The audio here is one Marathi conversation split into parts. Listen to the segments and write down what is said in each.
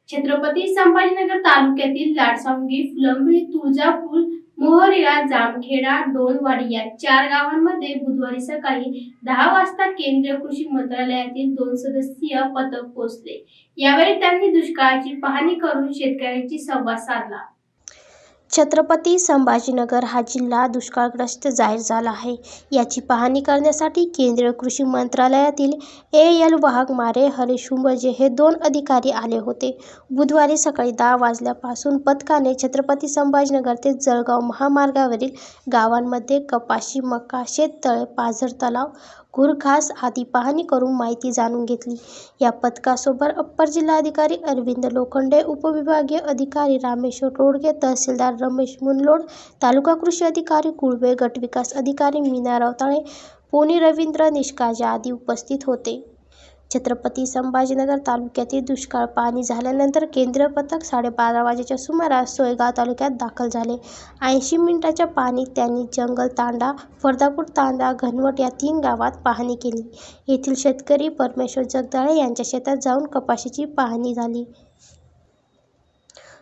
छत्रपती संभाजीनगर तालुक्यातील लाडसांगी, फुलंब्री, तुळजापूर, मोहरिया, जामखेडा, डोणवाडी या 4 गावांमध्ये बुधवारी सकाळी 10 वाजता केंद्रीय कृषी मंत्रालयातील 2 सदस्यीय पथक पोहोचले। यावेळी त्यांनी दुष्काळाची पाहणी करून शेतकऱ्यांशी संवाद साधला। छत्रपती संभाजीनगर हा जिल्हा दुष्काळग्रस्त जाहीर झाला आहे। याची पाहणी करण्यासाठी केंद्रीय कृषी मंत्रालयातील एएल वाघमारे, हरीश हुंबजे हे 2 अधिकारी आले होते। बुधवारी सकाळी 10 वाजल्यापासून पथकाने छत्रपती संभाजीनगर ते जळगाव महामार्गावरील गावांमध्ये कपाशी, मका, शेततळे, पाझर तलाव, घुरघास आदी पाहणी करून माहिती जाणून घेतली। या पथकासोबत अप्पर जिल्हाधिकारी अरविंद लोखंडे, उपविभागीय अधिकारी रामेश्वर रोडगे, तहसीलदार रमेश मुनलोड, तालुका कृषी अधिकारी कुळवे, गटविकास अधिकारी मीना रवताळे, पोनी रवींद्र निष्काळजे आदी उपस्थित होते। छत्रपती संभाजीनगर तालुक्यातील दुष्काळ पाहणी झाल्यानंतर केंद्रीय पथक 12:30 वाजेच्या सुमारास सोयगाव तालुक्यात दाखल झाले। 80 मिनिटांच्या पाहणीत त्यांनी जंगल तांडा, फरदापूर तांडा, घनवट या 3 गावात पाहणी केली। येथील शेतकरी परमेश्वर जगदाळे यांच्या शेतात जाऊन कपाशीची पाहणी झाली।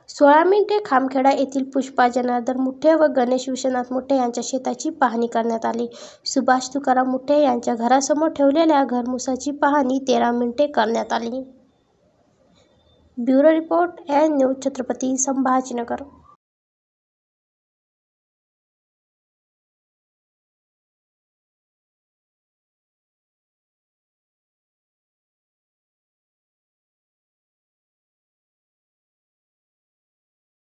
16 मिनिटे खामखेडा येथील पुष्पा जनार्दन मुठे व गणेश विश्वनाथ मुठे यांच्या शेताची पाहणी करण्यात आली। सुभाष तुकाराम मुठे यांच्या घरासमोर ठेवलेल्या घरमुसाची पाहणी 13 मिनिटे करण्यात आली। Bureau report, N news, Chhatrapati Sambhajinagar.